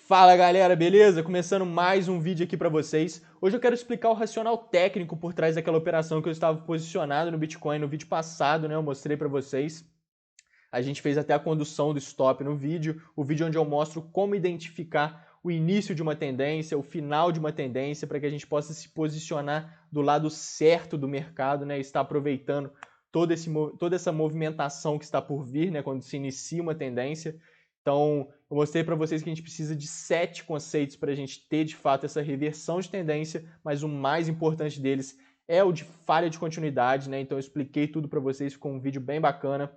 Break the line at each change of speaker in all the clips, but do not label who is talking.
Fala galera, beleza? Começando mais um vídeo aqui para vocês. Hoje eu quero explicar o racional técnico por trás daquela operação que eu estava posicionado no Bitcoin no vídeo passado, né? Eu mostrei para vocês. A gente fez até a condução do stop no vídeo, o vídeo onde eu mostro como identificar o início de uma tendência, o final de uma tendência, para que a gente possa se posicionar do lado certo do mercado, né? E estar aproveitando toda essa movimentação que está por vir, né? Quando se inicia uma tendência. Então, eu mostrei para vocês que a gente precisa de 7 conceitos para a gente ter, de fato, essa reversão de tendência, mas o mais importante deles é o de falha de continuidade, né? Então, eu expliquei tudo para vocês, ficou um vídeo bem bacana.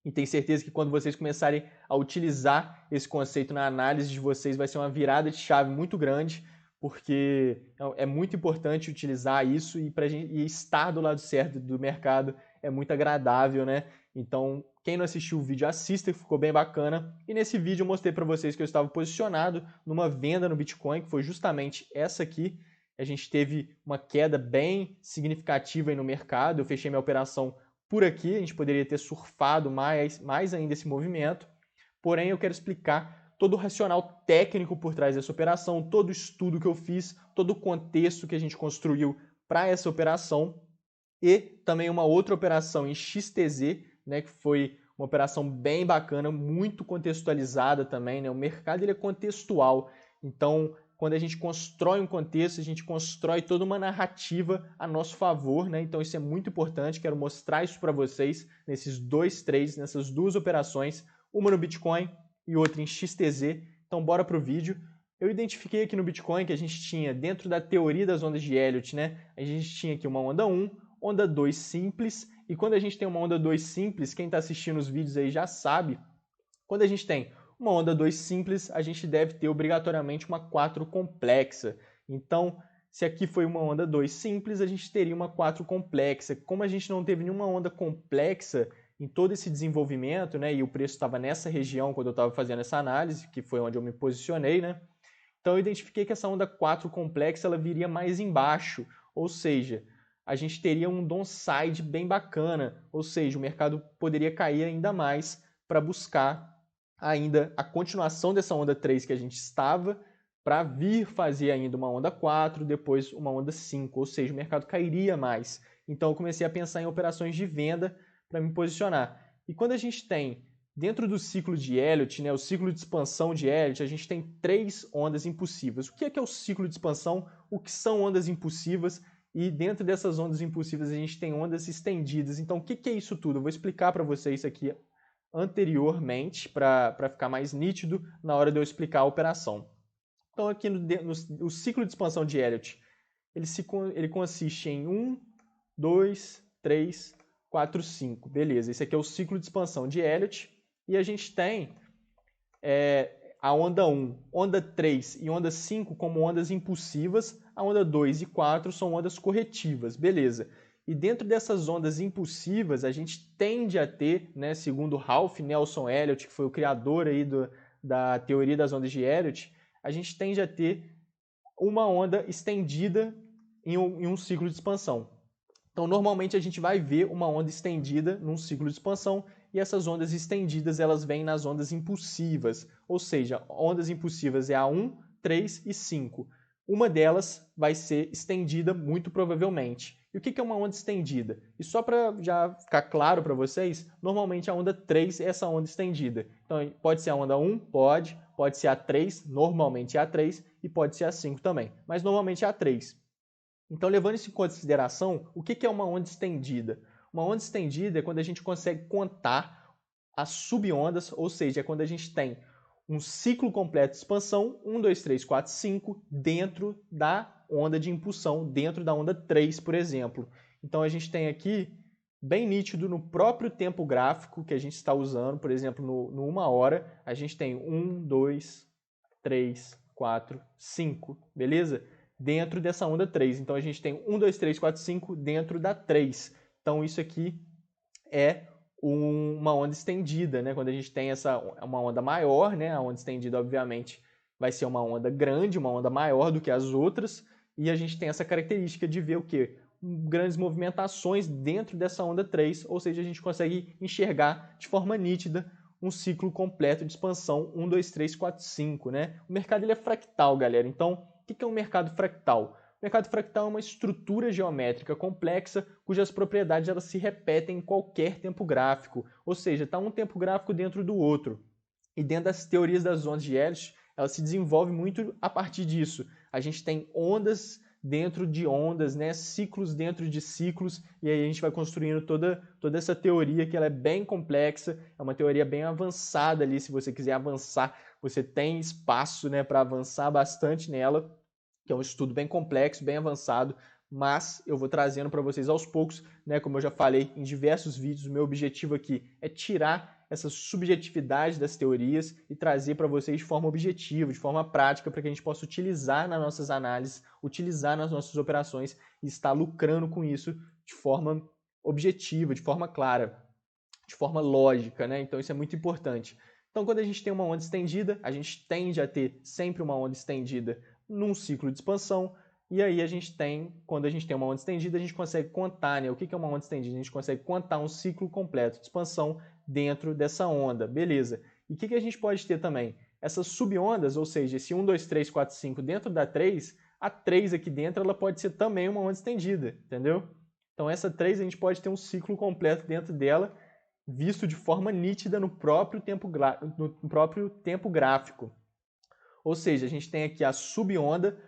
E tenho certeza que quando vocês começarem a utilizar esse conceito na análise de vocês, vai ser uma virada de chave muito grande, porque é muito importante utilizar isso e estar do lado certo do mercado é muito agradável, né? Então, quem não assistiu o vídeo, assista, que ficou bem bacana. E nesse vídeo eu mostrei para vocês que eu estava posicionado numa venda no Bitcoin, que foi justamente essa aqui. A gente teve uma queda bem significativa aí no mercado. Eu fechei minha operação por aqui, a gente poderia ter surfado mais ainda esse movimento. Porém, eu quero explicar todo o racional técnico por trás dessa operação, todo o estudo que eu fiz, todo o contexto que a gente construiu para essa operação. E também uma outra operação em XTZ, né, que foi uma operação bem bacana, muito contextualizada também, né? O mercado ele é contextual, então quando a gente constrói um contexto, a gente constrói toda uma narrativa a nosso favor, né? Então isso é muito importante, quero mostrar isso para vocês nesses dois trades, nessas duas operações, uma no Bitcoin e outra em XTZ. Então bora pro vídeo. Eu identifiquei aqui no Bitcoin que a gente tinha, dentro da teoria das ondas de Elliott, né? A gente tinha aqui uma onda 1, onda 2 simples, e quando a gente tem uma onda 2 simples, quem está assistindo os vídeos aí já sabe, quando a gente tem uma onda 2 simples, a gente deve ter obrigatoriamente uma 4 complexa. Então, se aqui foi uma onda 2 simples, a gente teria uma 4 complexa. Como a gente não teve nenhuma onda complexa em todo esse desenvolvimento, né, e o preço estava nessa região quando eu estava fazendo essa análise, que foi onde eu me posicionei, né, então eu identifiquei que essa onda 4 complexa ela viria mais embaixo, ou seja, a gente teria um downside bem bacana, ou seja, o mercado poderia cair ainda mais para buscar ainda a continuação dessa onda 3 que a gente estava, para vir fazer ainda uma onda 4, depois uma onda 5, ou seja, o mercado cairia mais. Então eu comecei a pensar em operações de venda para me posicionar. E quando a gente tem, dentro do ciclo de Elliott, né, o ciclo de expansão de Elliott, a gente tem 3 ondas impulsivas. O que é o ciclo de expansão? O que são ondas impulsivas? E dentro dessas ondas impulsivas a gente tem ondas estendidas. Então o que é isso tudo? Eu vou explicar para vocês isso aqui anteriormente, para ficar mais nítido na hora de eu explicar a operação. Então aqui no ciclo de expansão de Elliott, ele consiste em 1, 2, 3, 4, 5. Beleza, esse aqui é o ciclo de expansão de Elliott. E a gente tem a onda 1, onda 3 e onda 5 como ondas impulsivas, a onda 2 e 4 são ondas corretivas, beleza. E dentro dessas ondas impulsivas, a gente tende a ter, né, segundo Ralph Nelson Elliott, que foi o criador aí da teoria das ondas de Elliott, a gente tende a ter uma onda estendida em um ciclo de expansão. Então, normalmente a gente vai ver uma onda estendida num ciclo de expansão e essas ondas estendidas elas vêm nas ondas impulsivas, ou seja, ondas impulsivas é a 1, 3 e 5. Uma delas vai ser estendida muito provavelmente. E o que é uma onda estendida? E só para já ficar claro para vocês, normalmente a onda 3 é essa onda estendida. Então, pode ser a onda 1? Pode ser a 3, normalmente é a 3, e pode ser a 5 também, mas normalmente é a 3. Então, levando isso em consideração, o que é uma onda estendida? Uma onda estendida é quando a gente consegue contar as subondas, ou seja, é quando a gente tem um ciclo completo de expansão, 1, 2, 3, 4, 5, dentro da onda de impulsão, dentro da onda 3, por exemplo. Então, a gente tem aqui, bem nítido, no próprio tempo gráfico que a gente está usando, por exemplo, no 1 hora, a gente tem 1, 2, 3, 4, 5, beleza? Dentro dessa onda 3. Então, a gente tem 1, 2, 3, 4, 5 dentro da 3. Então, isso aqui é uma onda estendida, né? Quando a gente tem uma onda maior, né? A onda estendida, obviamente, vai ser uma onda grande, uma onda maior do que as outras, e a gente tem essa característica de ver o quê? Grandes movimentações dentro dessa onda 3, ou seja, a gente consegue enxergar de forma nítida um ciclo completo de expansão 1, 2, 3, 4, 5, né? O mercado ele é fractal, galera. Então, o que é um mercado fractal? O mercado fractal é uma estrutura geométrica complexa cujas propriedades elas se repetem em qualquer tempo gráfico, ou seja, está um tempo gráfico dentro do outro. E dentro das teorias das ondas de Elliott, ela se desenvolve muito a partir disso. A gente tem ondas dentro de ondas, né? Ciclos dentro de ciclos, e aí a gente vai construindo toda essa teoria que ela é bem complexa, é uma teoria bem avançada ali, se você quiser avançar, você tem espaço, né, para avançar bastante nela, que é um estudo bem complexo, bem avançado, mas eu vou trazendo para vocês aos poucos, né, como eu já falei em diversos vídeos, o meu objetivo aqui é tirar essa subjetividade das teorias e trazer para vocês de forma objetiva, de forma prática, para que a gente possa utilizar nas nossas análises, utilizar nas nossas operações e estar lucrando com isso de forma objetiva, de forma clara, de forma lógica, né? Então isso é muito importante. Então quando a gente tem uma onda estendida, a gente tende a ter sempre uma onda estendida num ciclo de expansão, e aí a gente tem, quando a gente tem uma onda estendida, a gente consegue contar, né? O que é uma onda estendida? A gente consegue contar um ciclo completo de expansão dentro dessa onda, beleza. E o que a gente pode ter também? Essas subondas, ou seja, esse 1, 2, 3, 4, 5 dentro da 3, a 3 aqui dentro ela pode ser também uma onda estendida, entendeu? Então essa 3 a gente pode ter um ciclo completo dentro dela, visto de forma nítida no próprio tempo gráfico. Ou seja, a gente tem aqui a subonda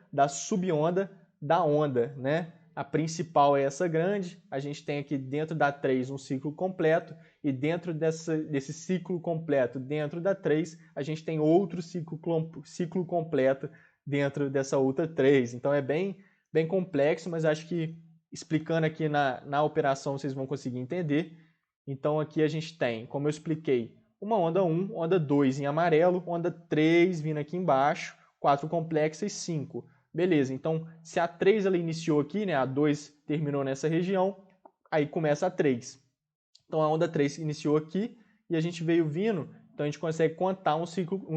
da onda, né? A principal é essa grande, a gente tem aqui dentro da 3 um ciclo completo, e dentro desse ciclo completo, dentro da 3, a gente tem outro ciclo completo dentro dessa outra 3. Então é bem complexo, mas acho que explicando aqui na operação vocês vão conseguir entender. Então aqui a gente tem, como eu expliquei, uma onda 1, onda 2 em amarelo, onda 3 vindo aqui embaixo, 4 complexa e 5. Beleza, então se a 3 ela iniciou aqui, né, a 2 terminou nessa região, aí começa a 3. Então a onda 3 iniciou aqui e a gente veio vindo, então a gente consegue contar um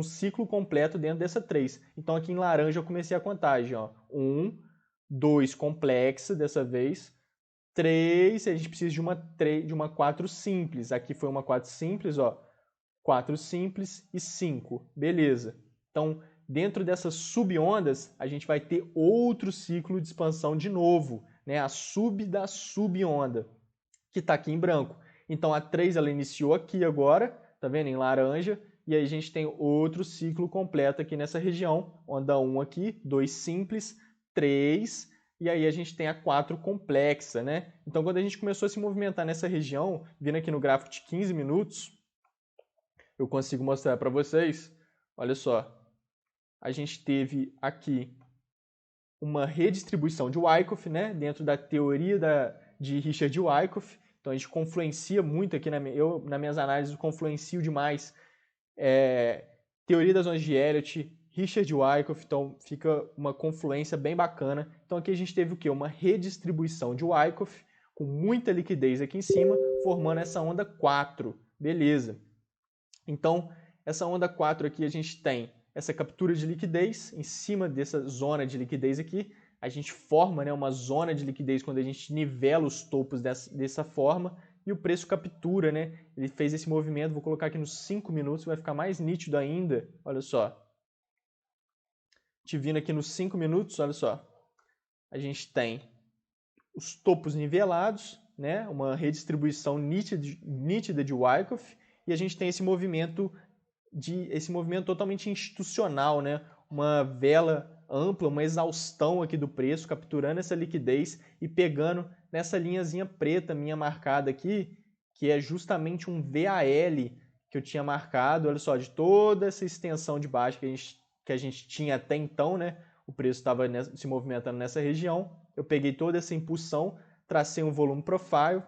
ciclo completo dentro dessa 3. Então aqui em laranja eu comecei a contagem, ó. 1, 2 complexa dessa vez, 3, a gente precisa de uma 4 simples. Aqui foi uma 4 simples, ó. 4 simples e 5. Beleza. Então, dentro dessas subondas, a gente vai ter outro ciclo de expansão de novo, né? A sub da subonda, que está aqui em branco. Então, a 3 ela iniciou aqui agora, tá vendo? Em laranja. E aí a gente tem outro ciclo completo aqui nessa região. Onda 1 aqui, 2 simples, 3, e aí a gente tem a 4 complexa, né? Então, quando a gente começou a se movimentar nessa região, vindo aqui no gráfico de 15 minutos, eu consigo mostrar para vocês, olha só, a gente teve aqui uma redistribuição de Wyckoff, né? Dentro da teoria de Richard Wyckoff. Então, a gente confluencia muito aqui, nas minhas análises, eu confluencio demais teoria das ondas de Elliott, Richard Wyckoff, então fica uma confluência bem bacana. Então aqui a gente teve o quê? Uma redistribuição de Wyckoff com muita liquidez aqui em cima, formando essa onda 4. Beleza. Então, essa onda 4 aqui a gente tem essa captura de liquidez em cima dessa zona de liquidez aqui. A gente forma, né, uma zona de liquidez quando a gente nivela os topos dessa forma. E o preço captura, né? Ele fez esse movimento, vou colocar aqui nos 5 minutos, vai ficar mais nítido ainda. Olha só. Te vindo aqui nos 5 minutos, olha só. A gente tem os topos nivelados, né? Uma redistribuição nítida de Wyckoff, e a gente tem esse movimento totalmente institucional, né? Uma vela ampla, uma exaustão aqui do preço, capturando essa liquidez e pegando nessa linhazinha preta minha marcada aqui, que é justamente um VAL que eu tinha marcado, olha só, de toda essa extensão de baixa que a gente tinha até então, né? O preço estava se movimentando nessa região. Eu peguei toda essa impulsão, tracei um volume profile,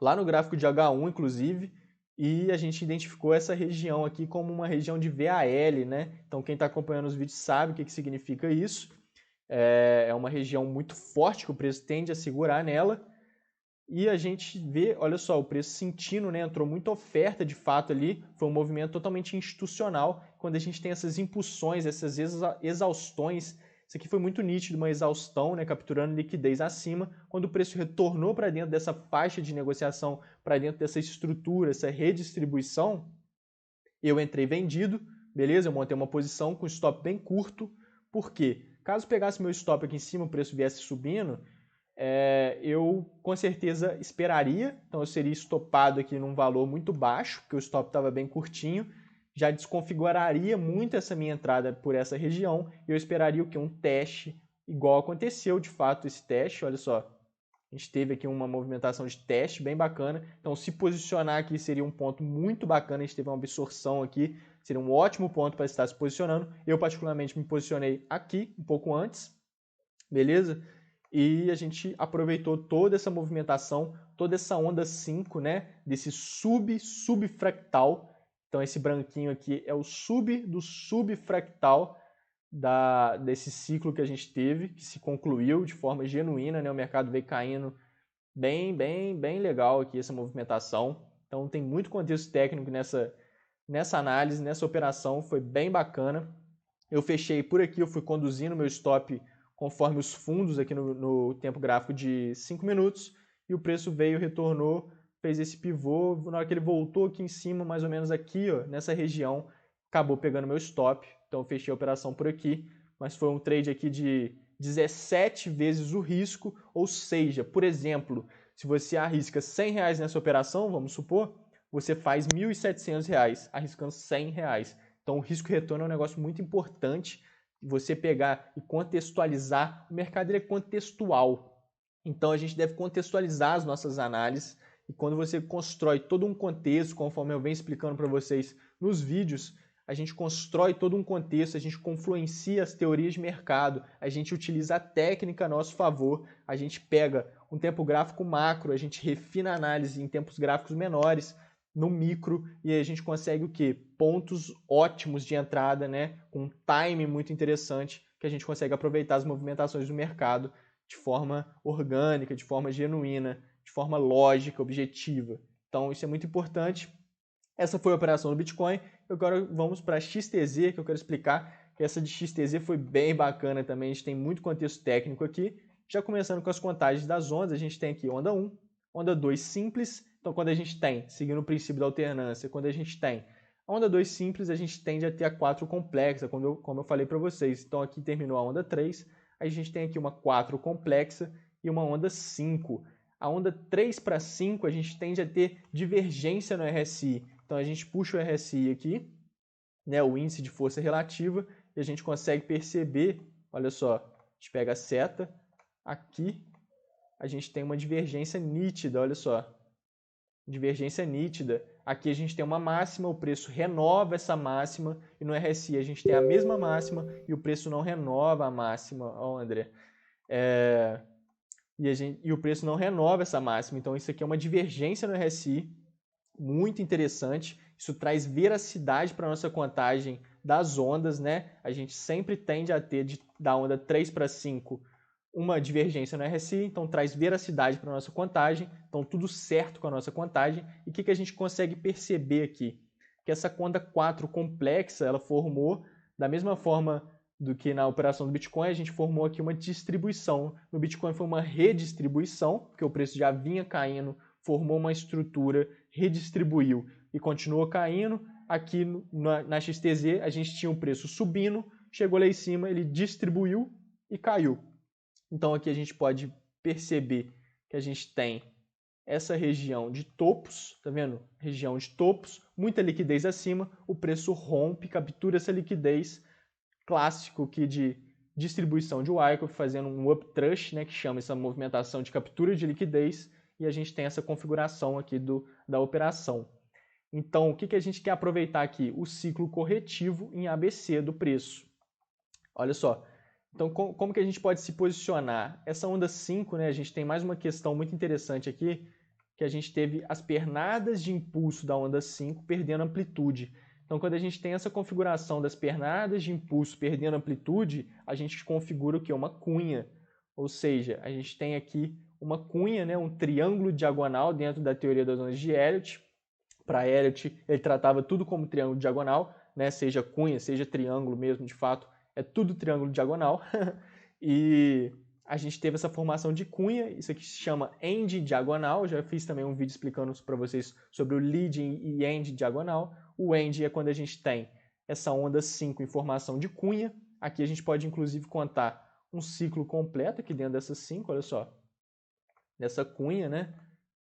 lá no gráfico de H1, inclusive, e a gente identificou essa região aqui como uma região de VAL, né? Então quem está acompanhando os vídeos sabe o que significa isso. É uma região muito forte que o preço tende a segurar nela. E a gente vê, olha só, o preço sentindo, né? Entrou muita oferta de fato ali, foi um movimento totalmente institucional. Quando a gente tem essas impulsões, essas exaustões, isso aqui foi muito nítido, uma exaustão, né, capturando liquidez acima. Quando o preço retornou para dentro dessa faixa de negociação, para dentro dessa estrutura, essa redistribuição, Eu entrei vendido, beleza? Eu montei uma posição com stop bem curto. Por quê? Caso pegasse meu stop aqui em cima, o preço viesse subindo, eu com certeza esperaria. Então eu seria estopado aqui num valor muito baixo, porque o stop estava bem curtinho. Já desconfiguraria muito essa minha entrada por essa região. E eu esperaria o quê? Um teste, igual aconteceu de fato esse teste. Olha só, a gente teve aqui uma movimentação de teste bem bacana. Então, se posicionar aqui seria um ponto muito bacana. A gente teve uma absorção aqui. Seria um ótimo ponto para estar se posicionando. Eu, particularmente, me posicionei aqui, um pouco antes. Beleza? E a gente aproveitou toda essa movimentação, toda essa onda 5, né? Desse subfractal. Então, esse branquinho aqui é o do subfractal desse ciclo que a gente teve, que se concluiu de forma genuína, né? O mercado veio caindo bem legal aqui essa movimentação. Então tem muito contexto técnico nessa análise, nessa operação, foi bem bacana. Eu fechei por aqui, eu fui conduzindo meu stop conforme os fundos aqui no tempo gráfico de 5 minutos e o preço veio, retornou, fez esse pivô, na hora que ele voltou aqui em cima, mais ou menos aqui, ó, nessa região, acabou pegando meu stop. Então eu fechei a operação por aqui, mas foi um trade aqui de 17 vezes o risco, ou seja, por exemplo, se você arrisca R$100 nessa operação, vamos supor, você faz R$1.700 arriscando R$100. Então o risco-retorno é um negócio muito importante, você pegar e contextualizar. O mercado é contextual, então a gente deve contextualizar as nossas análises, e quando você constrói todo um contexto, conforme eu venho explicando para vocês nos vídeos, a gente constrói todo um contexto, a gente confluencia as teorias de mercado, a gente utiliza a técnica a nosso favor, a gente pega um tempo gráfico macro, a gente refina a análise em tempos gráficos menores, no micro, e aí a gente consegue o quê? Pontos ótimos de entrada, né? Com um time muito interessante, que a gente consegue aproveitar as movimentações do mercado de forma orgânica, de forma genuína, de forma lógica, objetiva. Então isso é muito importante. Essa foi a operação do Bitcoin. Agora vamos para a XTZ, que eu quero explicar que essa de XTZ foi bem bacana também. A gente tem muito contexto técnico aqui. Já começando com as contagens das ondas, a gente tem aqui onda 1, onda 2 simples. Então, quando a gente tem, seguindo o princípio da alternância, quando a gente tem a onda 2 simples, a gente tende a ter a 4 complexa, como eu falei para vocês. Então, aqui terminou a onda 3, a gente tem aqui uma 4 complexa e uma onda 5. A onda 3 para 5, a gente tende a ter divergência no RSI. Então a gente puxa o RSI aqui, né, o índice de força relativa, e a gente consegue perceber, olha só, a gente pega a seta, aqui a gente tem uma divergência nítida, olha só, divergência nítida. Aqui a gente tem uma máxima, o preço renova essa máxima, e no RSI a gente tem a mesma máxima e o preço não renova a máxima. Ó, André, e o preço não renova essa máxima, então isso aqui é uma divergência no RSI, muito interessante. Isso traz veracidade para a nossa contagem das ondas, né? A gente sempre tende a ter, da onda 3 para 5, uma divergência no RSI, então traz veracidade para a nossa contagem, então tudo certo com a nossa contagem. E o que a gente consegue perceber aqui? Que essa onda 4 complexa, ela formou da mesma forma do que na operação do Bitcoin, a gente formou aqui uma distribuição. No Bitcoin foi uma redistribuição, porque o preço já vinha caindo, formou uma estrutura, redistribuiu e continuou caindo. Aqui na XTZ a gente tinha um preço subindo, chegou lá em cima, ele distribuiu e caiu. Então aqui a gente pode perceber que a gente tem essa região de topos, tá vendo? Região de topos, muita liquidez acima, o preço rompe, captura essa liquidez, clássico aqui de distribuição de Wyckoff, fazendo um uptrush, né, que chama essa movimentação de captura de liquidez, e a gente tem essa configuração aqui da operação. Então, o que a gente quer aproveitar aqui? O ciclo corretivo em ABC do preço. Olha só. Então, como que a gente pode se posicionar? Essa onda 5, né, a gente tem mais uma questão muito interessante aqui, que a gente teve as pernadas de impulso da onda 5 perdendo amplitude. Então, quando a gente tem essa configuração das pernadas de impulso perdendo amplitude, a gente configura o que? Uma cunha. Ou seja, a gente tem aqui uma cunha, né, um triângulo diagonal dentro da teoria das ondas de Elliott. Para Elliott, ele tratava tudo como triângulo diagonal, né, seja cunha, seja triângulo mesmo, de fato, é tudo triângulo diagonal. E a gente teve essa formação de cunha, isso aqui se chama end diagonal. Já fiz também um vídeo explicando para vocês sobre o leading e end diagonal. O end é quando a gente tem essa onda 5 em formação de cunha. Aqui a gente pode, inclusive, contar um ciclo completo aqui dentro dessas 5, olha só. Dessa cunha, né?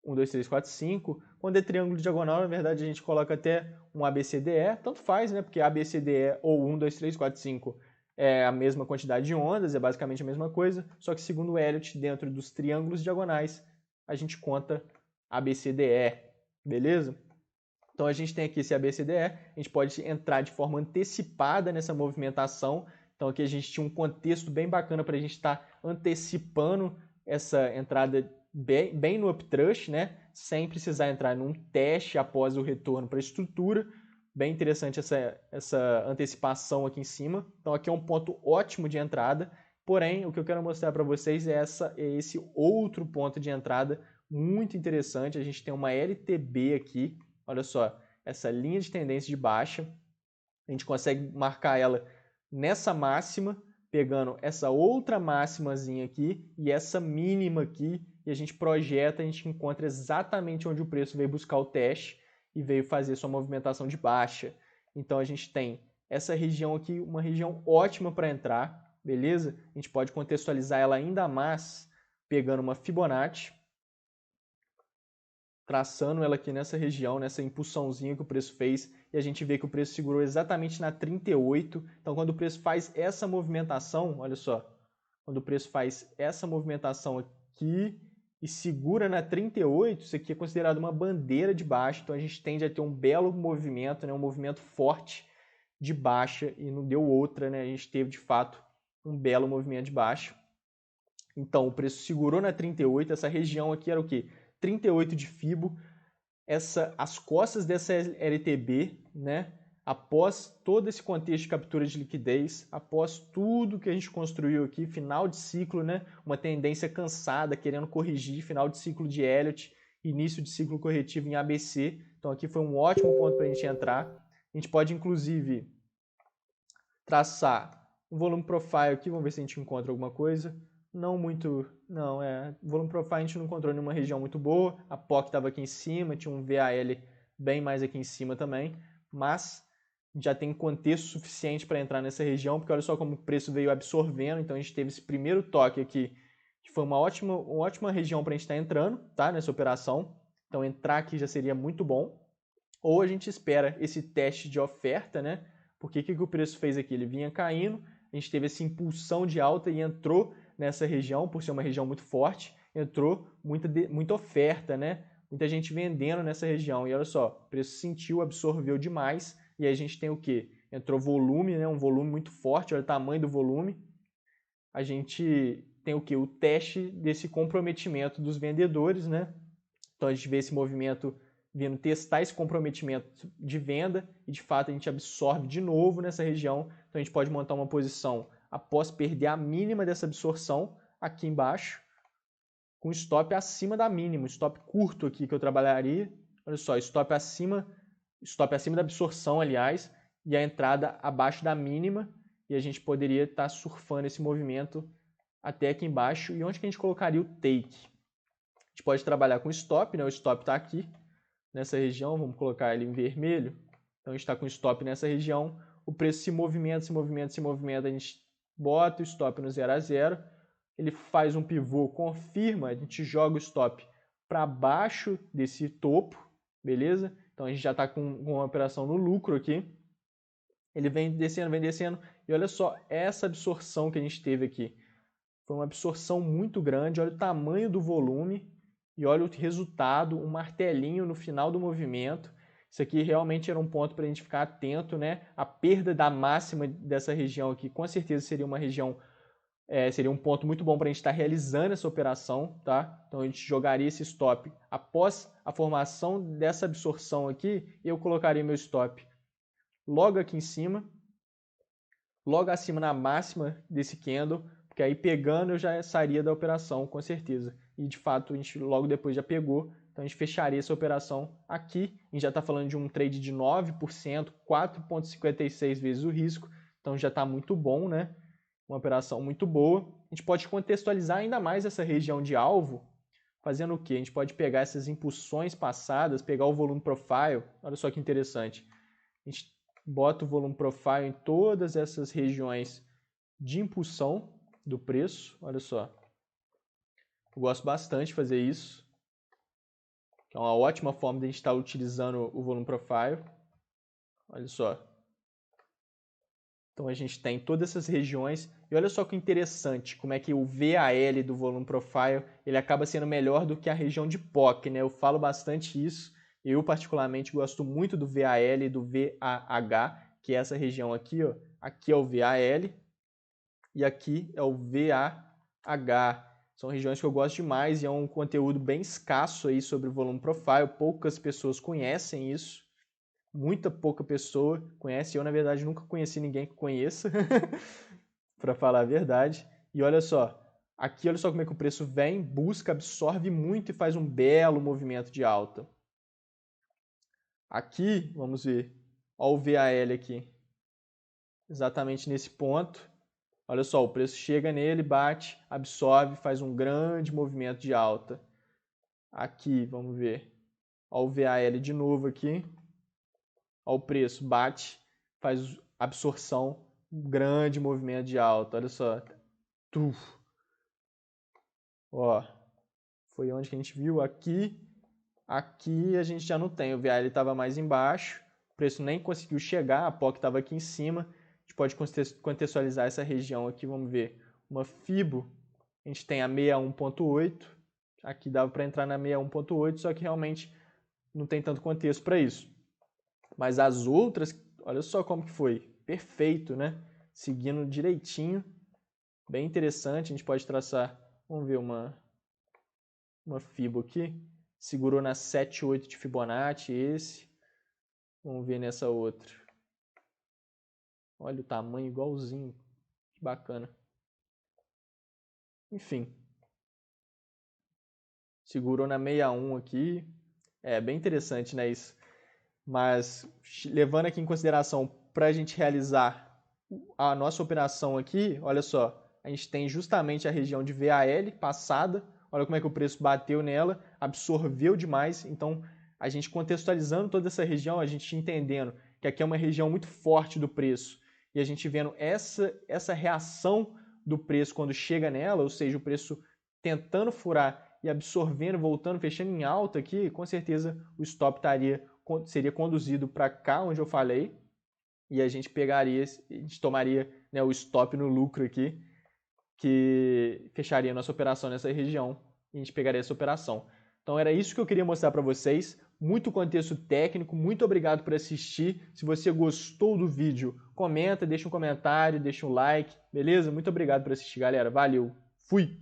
1, 2, 3, 4, 5. Quando é triângulo diagonal, na verdade, a gente coloca até um ABCDE. Tanto faz, né? Porque ABCDE ou 1, 2, 3, 4, 5 é a mesma quantidade de ondas, é basicamente a mesma coisa. Só que, segundo o Elliott, dentro dos triângulos diagonais, a gente conta ABCDE. Beleza? Então, a gente tem aqui esse ABCDE. A gente pode entrar de forma antecipada nessa movimentação. Então, aqui a gente tinha um contexto bem bacana para a gente estar antecipando essa entrada bem no upthrust, né? Sem precisar entrar num teste após o retorno para a estrutura. Bem interessante essa antecipação aqui em cima. Então aqui é um ponto ótimo de entrada. Porém, o que eu quero mostrar para vocês é esse outro ponto de entrada muito interessante. A gente tem uma LTB aqui. Olha só, essa linha de tendência de baixa. A gente consegue marcar ela nessa máxima, pegando essa outra máximazinha aqui e essa mínima aqui, e a gente projeta, a gente encontra exatamente onde o preço veio buscar o teste e veio fazer sua movimentação de baixa. Então a gente tem essa região aqui, uma região ótima para entrar, beleza? A gente pode contextualizar ela ainda mais pegando uma Fibonacci, traçando ela aqui nessa região, nessa impulsãozinha que o preço fez, e a gente vê que o preço segurou exatamente na 38. Então, quando o preço faz essa movimentação, olha só, quando o preço faz essa movimentação aqui e segura na 38, isso aqui é considerado uma bandeira de baixa, então a gente tende a ter um belo movimento, né, um movimento forte de baixa, e não deu outra, né, a gente teve de fato um belo movimento de baixa. Então, o preço segurou na 38, essa região aqui era o quê? 38 de Fibo, as costas dessa LTB, né? Após todo esse contexto de captura de liquidez, após tudo que a gente construiu aqui, final de ciclo, né? Uma tendência cansada, querendo corrigir, final de ciclo de Elliott, início de ciclo corretivo em ABC. Então aqui foi um ótimo ponto para a gente entrar. A gente pode, inclusive, traçar um volume profile aqui, vamos ver se a gente encontra alguma coisa. Não muito, não, volume profile a gente não encontrou nenhuma região muito boa, a POC estava aqui em cima, tinha um VAL bem mais aqui em cima também, mas já tem contexto suficiente para entrar nessa região, porque olha só como o preço veio absorvendo, então a gente teve esse primeiro toque aqui, que foi uma ótima região para a gente estar entrando, tá, nessa operação, então entrar aqui já seria muito bom, ou a gente espera esse teste de oferta, né, porque o que o preço fez aqui? Ele vinha caindo, a gente teve essa impulsão de alta e entrou nessa região, por ser uma região muito forte, entrou muita oferta, né? Muita gente vendendo nessa região. E olha só, o preço sentiu, absorveu demais, e aí a gente tem o quê? Entrou volume, né? Um volume muito forte, olha o tamanho do volume. A gente tem o quê? O teste desse comprometimento dos vendedores, né? Então a gente vê esse movimento vindo testar esse comprometimento de venda e de fato a gente absorve de novo nessa região. Então a gente pode montar uma posição após perder a mínima dessa absorção aqui embaixo, com stop acima da mínima, stop curto aqui que eu trabalharia. Olha só, stop acima da absorção, aliás, e a entrada abaixo da mínima, e a gente poderia estar surfando esse movimento até aqui embaixo. E onde que a gente colocaria o take? A gente pode trabalhar com stop, né? O stop está aqui nessa região, vamos colocar ele em vermelho. Então a gente está com stop nessa região, o preço se movimenta, a gente bota o stop no 0 a 0, ele faz um pivô, confirma, a gente joga o stop para baixo desse topo, beleza? Então a gente já está com uma operação no lucro aqui. Ele vem descendo, e olha só essa absorção que a gente teve aqui. Foi uma absorção muito grande, olha o tamanho do volume e olha o resultado, um martelinho no final do movimento. Isso aqui realmente era um ponto para a gente ficar atento, né? A perda da máxima dessa região aqui, com certeza seria uma região, seria um ponto muito bom para a gente estar realizando essa operação, tá? Então a gente jogaria esse stop após a formação dessa absorção aqui, eu colocaria meu stop logo aqui em cima, logo acima na máxima desse candle, porque aí pegando eu já sairia da operação, com certeza. E de fato a gente logo depois já pegou, então a gente fecharia essa operação aqui. A gente já está falando de um trade de 9%, 4,56 vezes o risco, então já está muito bom, né? Uma operação muito boa. A gente pode contextualizar ainda mais essa região de alvo, fazendo o quê? A gente pode pegar essas impulsões passadas, pegar o volume profile, olha só que interessante. A gente bota o volume profile em todas essas regiões de impulsão do preço. Olha só. Eu gosto bastante de fazer isso. É uma ótima forma de a gente estar utilizando o volume profile. Olha só. Então a gente tem todas essas regiões. E olha só que interessante, como é que o VAL do volume profile, ele acaba sendo melhor do que a região de POC, né? Eu falo bastante isso. Eu particularmente gosto muito do VAL e do VAH, que é essa região aqui, ó. Aqui é o VAL e aqui é o VAH. São regiões que eu gosto demais e é um conteúdo bem escasso aí sobre o volume profile. Poucas pessoas conhecem isso. Muita pouca pessoa conhece. Eu, na verdade, nunca conheci ninguém que conheça, para falar a verdade. E olha só, aqui olha só como é que o preço vem, busca, absorve muito e faz um belo movimento de alta. Aqui, vamos ver, olha o VAL aqui, exatamente nesse ponto. Olha só, o preço chega nele, bate, absorve, faz um grande movimento de alta. Aqui, vamos ver, olha o VAL de novo aqui. Olha o preço, bate, faz absorção, um grande movimento de alta. Olha só. Ó, foi onde que a gente viu? Aqui. Aqui a gente já não tem. O VAL estava mais embaixo. O preço nem conseguiu chegar. A POC estava aqui em cima. A gente pode contextualizar essa região aqui. Vamos ver. Uma FIBO. A gente tem a 61.8. Aqui dava para entrar na 61.8, só que realmente não tem tanto contexto para isso. Mas as outras, olha só como que foi. Perfeito, né? Seguindo direitinho. Bem interessante. A gente pode traçar, vamos ver uma FIBO aqui. Segurou na 7,8 de Fibonacci esse. Vamos ver nessa outra. Olha o tamanho igualzinho. Que bacana. Enfim. Segurou na 61 aqui. É bem interessante, né, isso? Mas levando aqui em consideração para a gente realizar a nossa operação aqui, olha só, a gente tem justamente a região de VAL passada, olha como é que o preço bateu nela, absorveu demais, então a gente contextualizando toda essa região, a gente entendendo que aqui é uma região muito forte do preço, e a gente vendo essa reação do preço quando chega nela, ou seja, o preço tentando furar e absorvendo, voltando, fechando em alta aqui, com certeza o stop seria conduzido para cá, onde eu falei, e a gente tomaria, né, o stop no lucro aqui, que fecharia a nossa operação nessa região, e a gente pegaria essa operação. Então era isso que eu queria mostrar para vocês, muito contexto técnico, muito obrigado por assistir. Se você gostou do vídeo, comenta, deixa um comentário, deixa um like, beleza? Muito obrigado por assistir, galera. Valeu, fui!